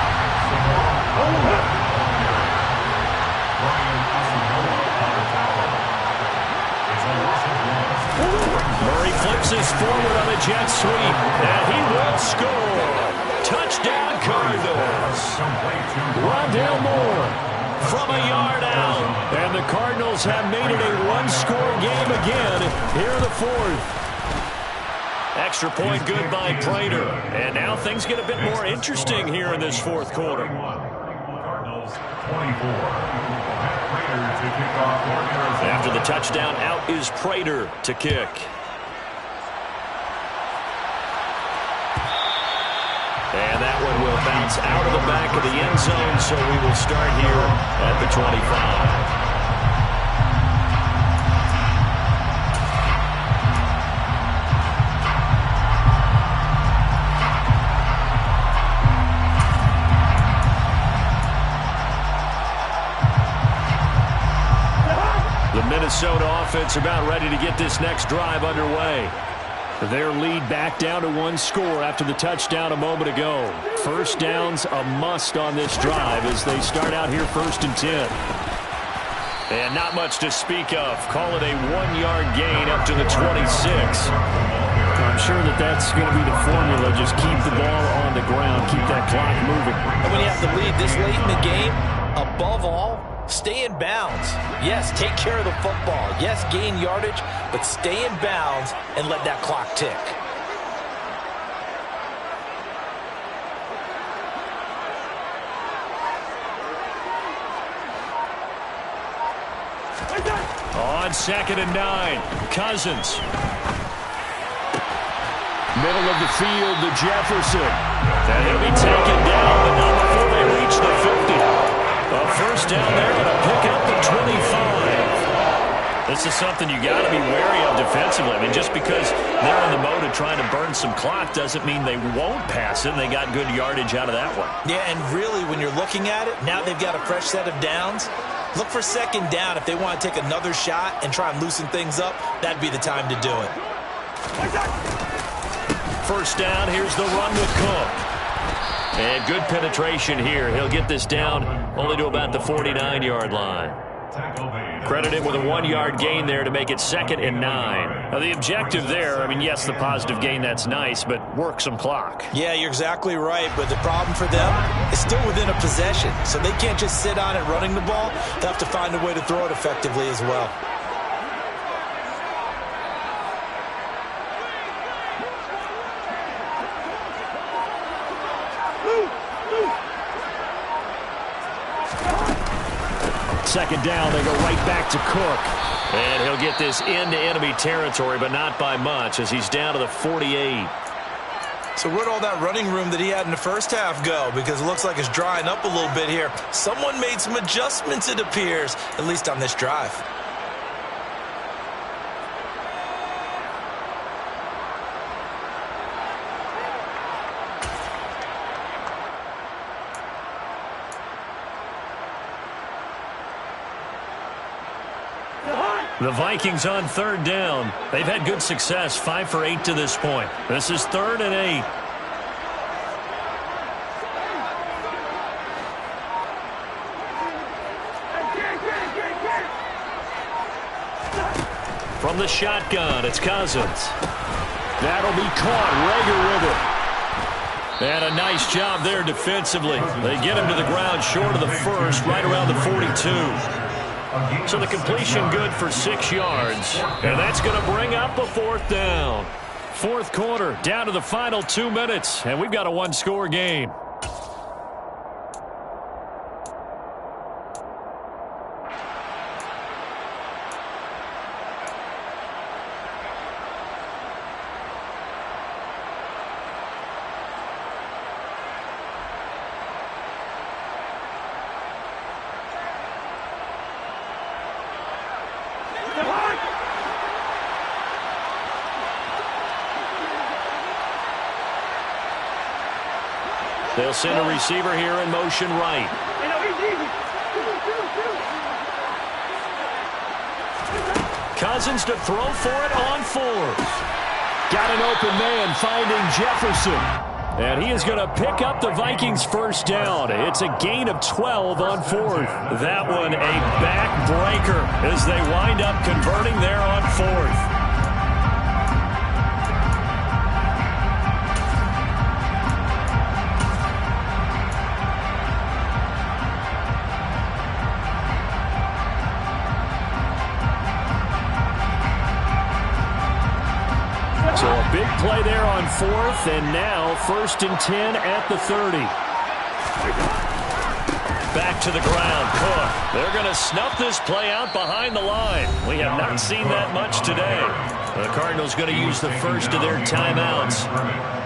Murray flips this forward on a jet sweep, and he will score. Touchdown, Cardinals. Rondale Moore from a yard out. And the Cardinals have made it a one-score game again here in the fourth. Extra point good by Prater. And now things get a bit more interesting here in this fourth quarter. Cardinals 24. Prater to kick off. After the touchdown, out is Prater to kick. And that one good will bounce out of the back of the end zone, so we will start here at the 25. Minnesota offense about ready to get this next drive underway. Their lead back down to one score after the touchdown a moment ago. First down's a must on this drive as they start out here 1st and 10. And not much to speak of. Call it a 1-yard gain up to the 26. I'm sure that's going to be the formula. Just keep the ball on the ground. Keep that clock moving. And when you have to lead this late in the game, above all, stay in bounds. Yes, take care of the football. Yes, gain yardage, but stay in bounds and let that clock tick. On 2nd and 9, Cousins. Middle of the field to Jefferson. And he'll be taken down, but not before they reach the 50. A first down there and a pickup at 25. This is something you got to be wary of defensively. I mean, just because they're in the mode of trying to burn some clock doesn't mean they won't pass it, and they got good yardage out of that one. Yeah, and really, when you're looking at it, now they've got a fresh set of downs. Look for 2nd down. If they want to take another shot and try and loosen things up, that'd be the time to do it. First down, here's the run with Cook. And good penetration here. He'll get this down only to about the 49-yard line. Credit him with a 1-yard gain there to make it 2nd and 9. Now, the objective there, I mean, yes, the positive gain, that's nice, but work some clock. Yeah, you're exactly right, but the problem for them is still within a possession, so they can't just sit on it running the ball. They'll have to find a way to throw it effectively as well. Second down, they go right back to Cook. And he'll get this into enemy territory, but not by much, as he's down to the 48. So where'd all that running room that he had in the first half go? Because it looks like it's drying up a little bit here. Someone made some adjustments, it appears, at least on this drive. The Vikings on 3rd down. They've had good success, 5 for 8 to this point. This is 3rd and 8. From the shotgun, it's Cousins. That'll be caught. Rager with it. And a nice job there defensively. They get him to the ground short of the first, right around the 42. So the completion good for 6 yards. And that's going to bring up a 4th down. 4th quarter, down to the final 2 minutes. And we've got a 1-score game. They'll send a receiver here in motion right. Cousins to throw for it on 4th. Got an open man finding Jefferson. And he is going to pick up the Vikings' first down. It's a gain of 12 on 4th. That one a backbreaker as they wind up converting there on 4th. So a big play there on 4th, and now 1st and 10 at the 30. back to the ground. Cook. They're going to snuff this play out behind the line. We have not seen that much today. The Cardinals going to use the first of their timeouts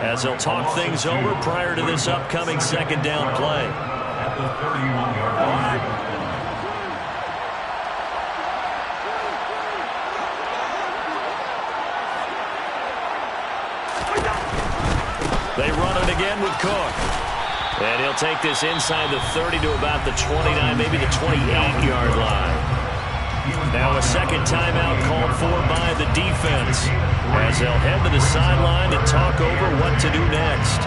as they'll talk things over prior to this upcoming second down play. At the 31-yard line. They run it again with Cook. And he'll take this inside the 30 to about the 29, maybe the 28-yard line. Now a second timeout called for by the defense as they'll head to the sideline to talk over what to do next.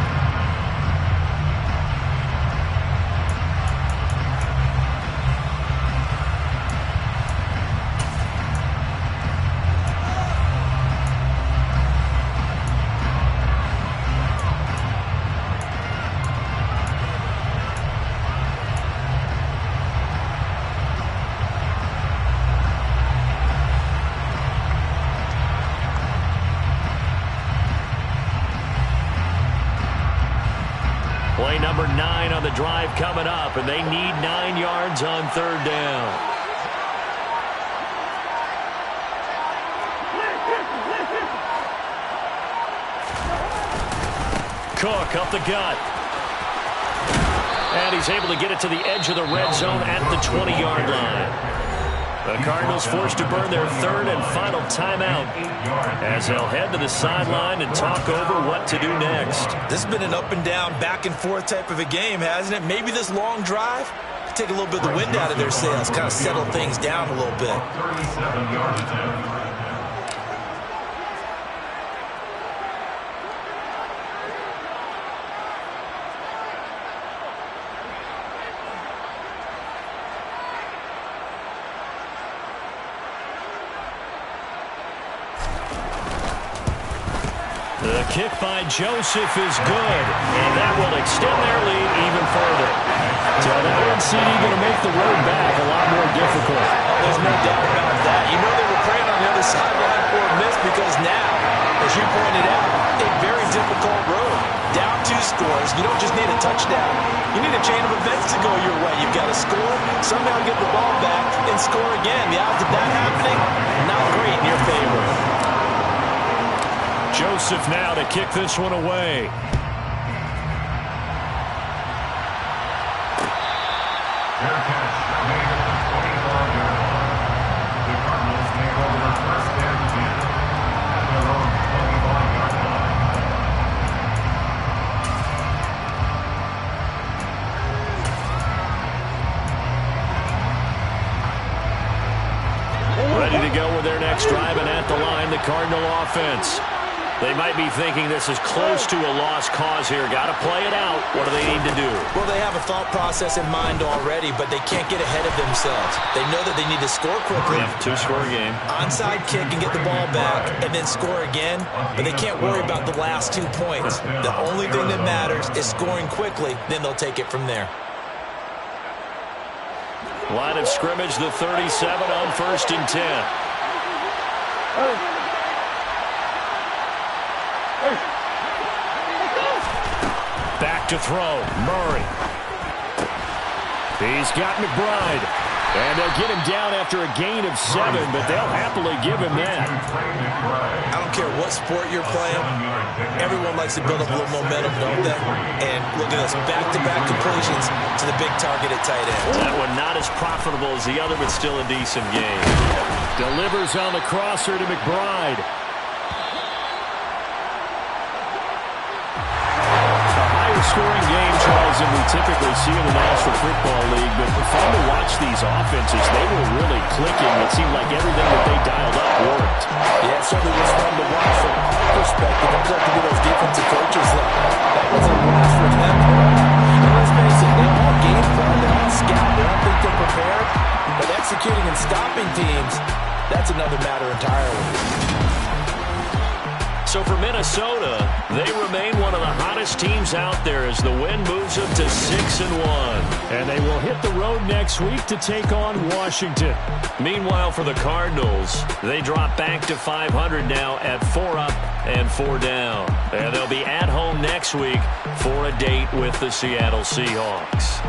Play number 9 on the drive coming up, and they need 9 yards on third down. Cook up the gut. And he's able to get it to the edge of the red zone at the 20-yard line. The Cardinals forced to burn their third and final timeout as they'll head to the sideline and talk over what to do next. This has been an up and down, back and forth type of a game, hasn't it? Maybe this long drive take a little bit of the wind out of their sails, kind of settle things down a little bit. 37 yards attempt. The kick by Joseph is good, and that will extend their lead even further. So that one CD going to make the road back a lot more difficult. There's no doubt about that. You know they were praying on the other sideline for a miss because now, as you pointed out, a very difficult road. Down 2 scores. You don't just need a touchdown. You need a chain of events to go your way. You've got to score, somehow get the ball back, and score again. The odds of that happening, not great in your favor. Joseph now to kick this one away. Fair catch made at the 25-yard line. The Cardinals take over first and 10 at their own 25-yard line. Ready to go with their next drive, and at the line, the Cardinal offense. They might be thinking this is close to a lost cause here. Got to play it out. What do they need to do? Well, they have a thought process in mind already, but they can't get ahead of themselves. They know that they need to score quickly. Yeah, 2-score game. Onside kick and get the ball back and then score again, but they can't worry about the last 2 points. The only thing that matters is scoring quickly, then they'll take it from there. Line of scrimmage, the 37 on 1st and 10. Back to throw, Murray. He's got McBride. And they'll get him down after a gain of 7, but they'll happily give him that. I don't care what sport you're playing. Everyone likes to build up a little momentum, don't they? And look at this, back-to-back completions to the big target at tight end. That one not as profitable as the other, but still a decent game. Delivers on the crosser to McBride. Scoring game, Charles, and we typically see in the National Football League, but fun to watch these offenses. They were really clicking. It seemed like everything that they dialed up worked. Yeah, it certainly was fun to watch from our perspective. I'm glad to be those defensive coaches. That was a blast for them. And let's face it, they all game plan, they all scout, they all think they're prepared, but executing and stopping teams, that's another matter entirely. So for Minnesota, they remain one of the hottest teams out there as the win moves them to 6-1. And they will hit the road next week to take on Washington. Meanwhile, for the Cardinals, they drop back to 500 now at 4 up and 4 down. And they'll be at home next week for a date with the Seattle Seahawks.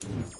Cardinals.